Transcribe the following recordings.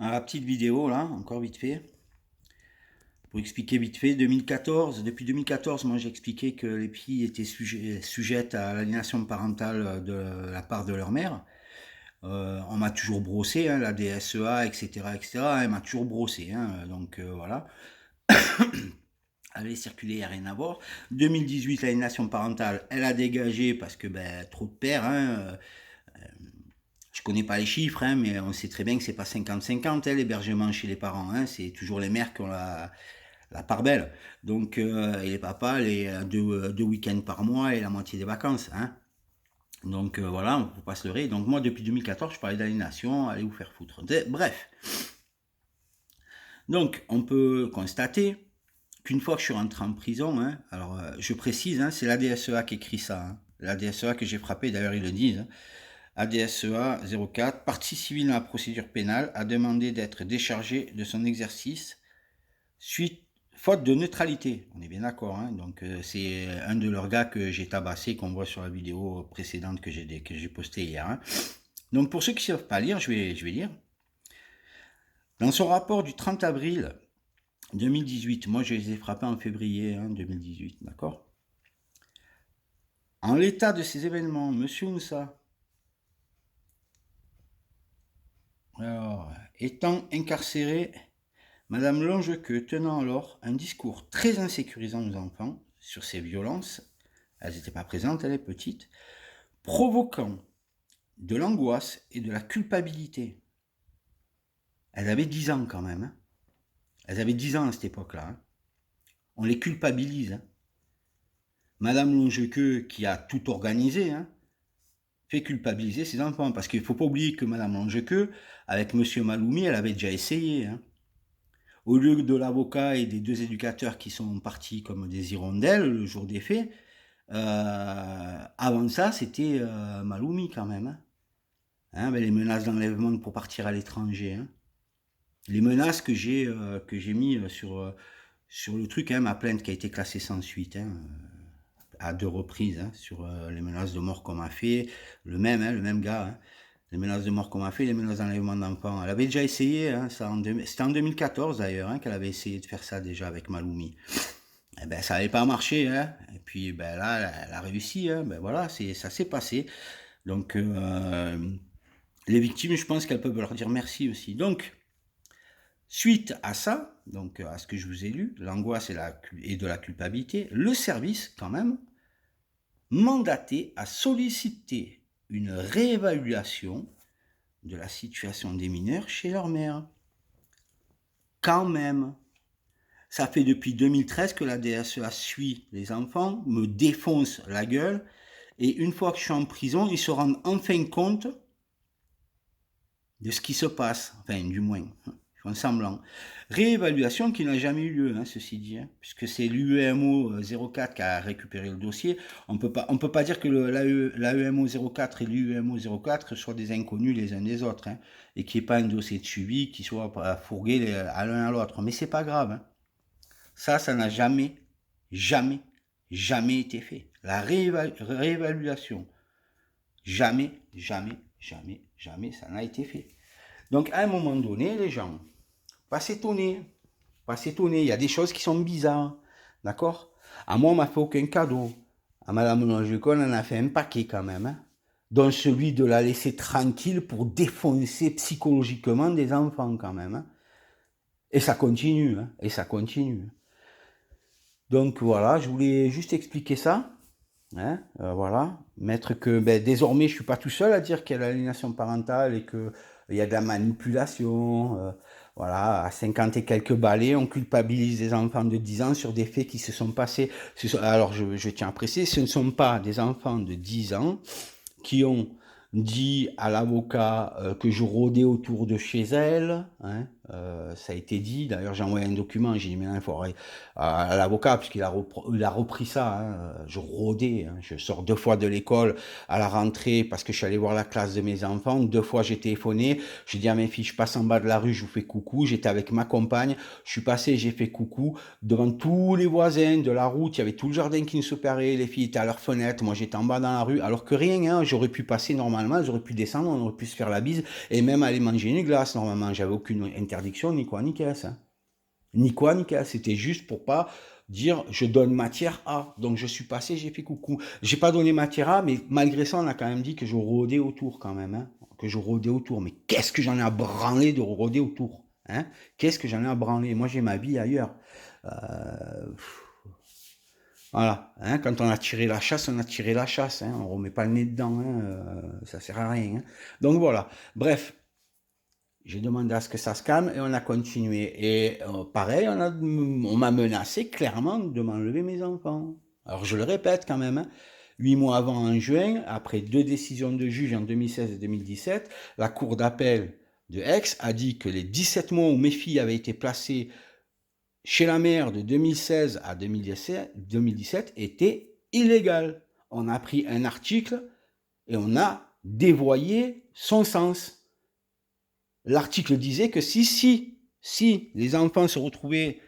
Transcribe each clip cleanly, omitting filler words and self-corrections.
La petite vidéo là, encore vite fait, pour expliquer vite fait, 2014, depuis 2014, moi j'ai expliqué que les filles étaient sujettes à l'aliénation parentale de la part de leur mère. On m'a toujours brossé, hein, la DSEA, etc., etc., elle m'a toujours brossé, hein, donc voilà. Allez circuler, il n'y a rien à voir. 2018, l'aliénation parentale, elle a dégagé parce que ben, trop de pères, hein, je connais pas les chiffres, hein, mais on sait très bien que c'est pas 50-50, hein, l'hébergement chez les parents, hein, c'est toujours les mères qui ont la part belle. Donc, et les papas, les deux week-ends par mois et la moitié des vacances. Hein. Donc voilà, on ne peut pas se leurrer. Donc moi, depuis 2014, je parlais d'aliénation, allez vous faire foutre. Bref. Donc, on peut constater qu'une fois que je suis rentré en prison, hein, alors je précise, hein, c'est la DSEA qui écrit ça. Hein, la DSEA que j'ai frappé, d'ailleurs ils le disent. Hein, ADSEA 04, partie civile dans la procédure pénale, a demandé d'être déchargé de son exercice suite faute de neutralité. On est bien d'accord, hein. Donc c'est un de leurs gars que j'ai tabassé, qu'on voit sur la vidéo précédente que j'ai postée hier. Hein. Donc pour ceux qui ne savent pas lire, je vais lire. Dans son rapport du 30 avril 2018, moi je les ai frappés en février 2018, d'accord. En l'état de ces événements, Monsieur Moussa, alors, étant incarcéré, Madame Longequeux tenant alors un discours très insécurisant aux enfants sur ces violences, elles n'étaient pas présentes, elle est petite, provoquant de l'angoisse et de la culpabilité. Elles avaient 10 ans quand même. Hein. Elles avaient 10 ans à cette époque-là. Hein. On les culpabilise. Hein. Madame Longequeux, qui a tout organisé, hein, fait culpabiliser ses enfants. Parce qu'il ne faut pas oublier que Madame Longequeux, avec Monsieur Maloumi, elle avait déjà essayé. Hein. Au lieu de l'avocat et des deux éducateurs qui sont partis comme des hirondelles le jour des faits, avant ça, c'était Maloumi quand même. Hein. Hein, ben, les menaces d'enlèvement pour partir à l'étranger. Hein. Les menaces que j'ai mis sur le truc, hein, ma plainte qui a été classée sans suite, hein, à 2 reprises, hein, sur les menaces de mort qu'on m'a fait, le même gars, hein, les menaces de mort qu'on m'a fait, les menaces d'enlèvement d'enfants. Elle avait déjà essayé, hein, c'était en 2014 d'ailleurs, hein, qu'elle avait essayé de faire ça déjà avec Maloumi. Eh ben, ça n'avait pas marché, hein. Et puis ben, là, elle a réussi, hein. Ben, voilà, ça s'est passé. Donc, les victimes, je pense qu'elles peuvent leur dire merci aussi. Donc, suite à ça, donc à ce que je vous ai lu, l'angoisse et de la culpabilité, le service, quand même, mandaté à solliciter une réévaluation de la situation des mineurs chez leur mère. Quand même. Ça fait depuis 2013 que la DSEA suit les enfants, me défonce la gueule, et une fois que je suis en prison, ils se rendent enfin compte de ce qui se passe, enfin du moins, ils font semblant. Réévaluation qui n'a jamais eu lieu, hein, ceci dit, hein, puisque c'est l'UEMO 04 qui a récupéré le dossier. On peut pas dire que l'AEMO 04 et l'UEMO 04 soient des inconnus les uns des autres, hein, et qu'il n'y ait pas un dossier de suivi qui soit fourgué à l'un à l'autre. Mais c'est pas grave. Hein. Ça n'a jamais, jamais, jamais été fait. La réévaluation, jamais, jamais, jamais, jamais, ça n'a été fait. Donc, à un moment donné, les gens, pas s'étonner, pas s'étonner. Il y a des choses qui sont bizarres, d'accord. À moi, on m'a fait aucun cadeau. À Madame Longequeux, on en a fait un paquet quand même, hein, dont celui de la laisser tranquille pour défoncer psychologiquement des enfants quand même. Hein. Et ça continue, hein, et ça continue. Donc voilà, je voulais juste expliquer ça. Hein, voilà, mettre que ben, désormais je suis pas tout seul à dire qu'il y a l'aliénation parentale et qu'il y a de la manipulation. Voilà, à 50 et quelques balais, on culpabilise des enfants de 10 ans sur des faits qui se sont passés. Alors je tiens à préciser, ce ne sont pas des enfants de 10 ans qui ont dit à l'avocat que je rôdais autour de chez elle. Hein, Ça a été dit. D'ailleurs, j'ai envoyé un document. J'ai dit, mais il faudrait à l'avocat, puisqu'il il a repris ça. Hein. Je rôdais. Hein. Je sors 2 fois de l'école à la rentrée parce que je suis allé voir la classe de mes enfants. 2 fois, j'ai téléphoné. J'ai dit à mes filles, je passe en bas de la rue, je vous fais coucou. J'étais avec ma compagne. Je suis passé, j'ai fait coucou. Devant tous les voisins de la route, il y avait tout le jardin qui nous séparait. Les filles étaient à leur fenêtre. Moi, j'étais en bas dans la rue. Alors que rien, hein. J'aurais pu passer normalement. J'aurais pu descendre. On aurait pu se faire la bise. Et même aller manger une glace, normalement. J'avais aucune interdiction, ni quoi, ni qu'est-ce. Hein. Ni quoi, ni qu'est-ce. C'était juste pour pas dire je donne matière à. Donc je suis passé, j'ai fait coucou. J'ai pas donné matière à, mais malgré ça, on a quand même dit que je rôdais autour quand même. Hein. Que je rôdais autour. Mais qu'est-ce que j'en ai à branler de rôder autour, hein. Qu'est-ce que j'en ai à branler. Moi, j'ai ma vie ailleurs. Euh, voilà, hein, quand on a tiré la chasse, on a tiré la chasse, hein, on remet pas le nez dedans, hein, ça sert à rien. Hein. Donc voilà, bref, j'ai demandé à ce que ça se calme et on a continué. Et pareil, on m'a menacé clairement de m'enlever mes enfants. Alors je le répète quand même, hein, 8 mois avant, en juin, après 2 décisions de juge en 2016 et 2017, la cour d'appel de Aix a dit que les 17 mois où mes filles avaient été placées chez la mère de 2016 à 2017 était illégal. On a pris un article et on a dévoyé son sens. L'article disait que si les enfants se retrouvaient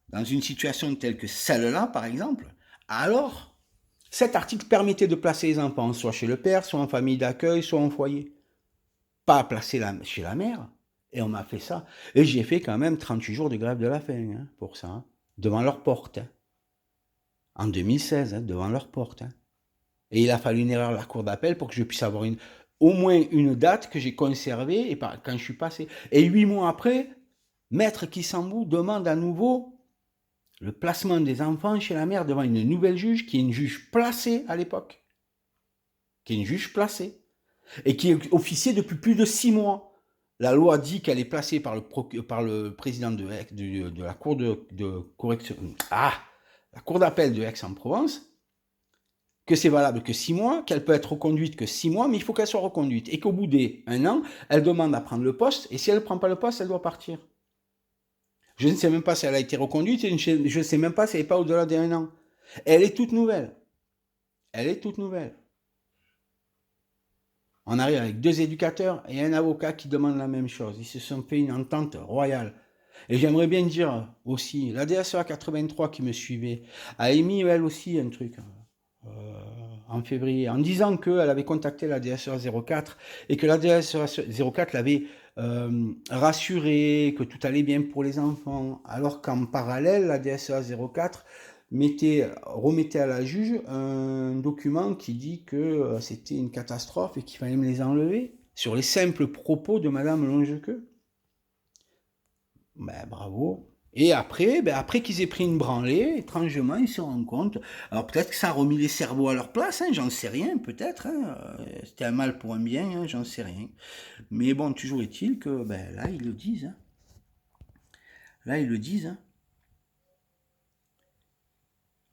dans une situation telle que celle-là, par exemple, alors cet article permettait de placer les enfants soit chez le père, soit en famille d'accueil, soit en foyer. Pas placer chez la mère. Et on m'a fait ça. Et j'ai fait quand même 38 jours de grève de la faim hein, pour ça, hein, devant leur porte. Hein. En 2016, hein, devant leur porte. Hein. Et il a fallu une erreur à la cour d'appel pour que je puisse avoir au moins une date que j'ai conservée et quand je suis passé. Et 8 mois après, Maître Kissambou demande à nouveau le placement des enfants chez la mère devant une nouvelle juge, qui est une juge placée à l'époque. Qui est une juge placée. Et qui est officier depuis plus de 6 mois. La loi dit qu'elle est placée par le président de la cour de correction. La cour d'appel de Aix-en-Provence, que c'est valable que 6 mois, qu'elle peut être reconduite que 6 mois, mais il faut qu'elle soit reconduite. Et qu'au bout d'1 an, elle demande à prendre le poste, et si elle ne prend pas le poste, elle doit partir. Je ne sais même pas si elle a été reconduite, et je ne sais même pas si elle n'est pas au-delà d'1 an. Elle est toute nouvelle. Elle est toute nouvelle. On arrive avec 2 éducateurs et un avocat qui demandent la même chose. Ils se sont fait une entente royale. Et j'aimerais bien dire aussi, la DSEA 83 qui me suivait a émis elle aussi un truc en février en disant qu'elle avait contacté la DSEA 04 et que la DSEA 04 l'avait rassuré, que tout allait bien pour les enfants, alors qu'en parallèle, la DSEA 04 remettait à la juge un document qui dit que c'était une catastrophe et qu'il fallait me les enlever, sur les simples propos de Madame Longequeux. Ben, bravo. Et après, après qu'ils aient pris une branlée, étrangement, ils se rendent compte. Alors peut-être que ça a remis les cerveaux à leur place, hein, j'en sais rien, peut-être. Hein, c'était un mal pour un bien, hein, j'en sais rien. Mais bon, toujours est-il que là, ils le disent. Hein. Là, ils le disent. Hein.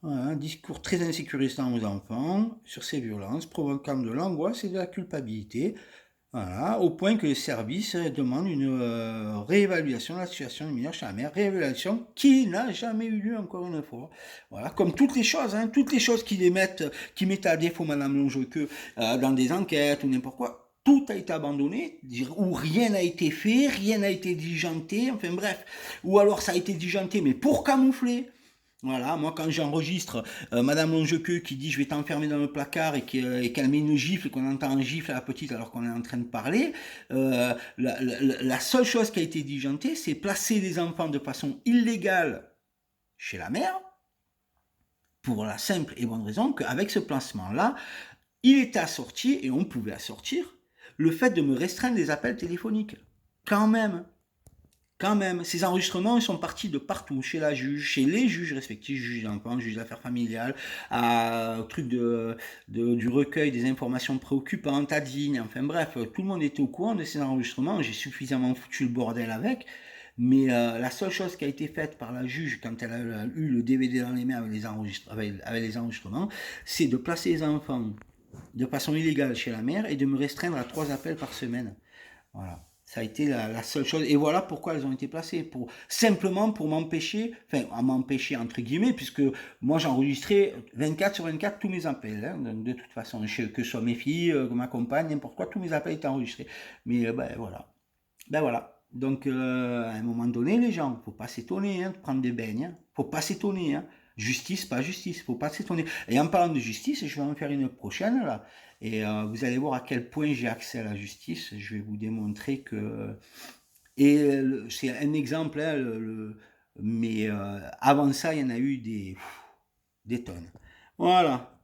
Voilà, un discours très insécurisant aux enfants sur ces violences, provoquant de l'angoisse et de la culpabilité. Voilà, au point que les services demandent une réévaluation de la situation des mineurs chez la mère, réévaluation qui n'a jamais eu lieu encore une fois. Voilà, comme toutes les choses, hein, toutes les choses qui mettent à défaut Madame Longequeux dans des enquêtes ou n'importe quoi, tout a été abandonné, ou rien n'a été fait, rien n'a été diligenté, enfin bref, ou alors ça a été diligenté mais pour camoufler. Voilà, moi quand j'enregistre Madame Longequeux qui dit je vais t'enfermer dans le placard et qu'elle met une gifle et qu'on entend un gifle à la petite alors qu'on est en train de parler, la seule chose qui a été diligentée, c'est placer les enfants de façon illégale chez la mère, pour la simple et bonne raison qu'avec ce placement-là, il était assorti, et on pouvait assortir, le fait de me restreindre les appels téléphoniques. Quand même. Quand même, ces enregistrements ils sont partis de partout, chez la juge, chez les juges respectifs, juge d'enfants, juge d'affaires familiales, au truc du recueil des informations préoccupantes, à Digne, enfin bref, tout le monde était au courant de ces enregistrements, j'ai suffisamment foutu le bordel avec, mais la seule chose qui a été faite par la juge quand elle a eu le DVD dans les mains avec les enregistrements, c'est de placer les enfants de façon illégale chez la mère et de me restreindre à 3 appels par semaine. Voilà. Ça a été la seule chose. Et voilà pourquoi elles ont été placées. Simplement pour m'empêcher, enfin, à m'empêcher entre guillemets, puisque moi j'enregistrais 24/24 tous mes appels. Hein. Donc, de toute façon, que ce soit mes filles, ma compagne, n'importe quoi, tous mes appels étaient enregistrés. Mais ben voilà. Ben voilà. Donc à un moment donné, les gens, faut pas s'étonner hein, de prendre des beignes. Hein. Faut pas s'étonner. Hein. Justice, pas justice, faut pas s'étonner. Et en parlant de justice, je vais en faire une prochaine là. Et vous allez voir à quel point j'ai accès à la justice. Je vais vous démontrer que. Et c'est un exemple, hein, mais avant ça, il y en a eu des tonnes. Voilà.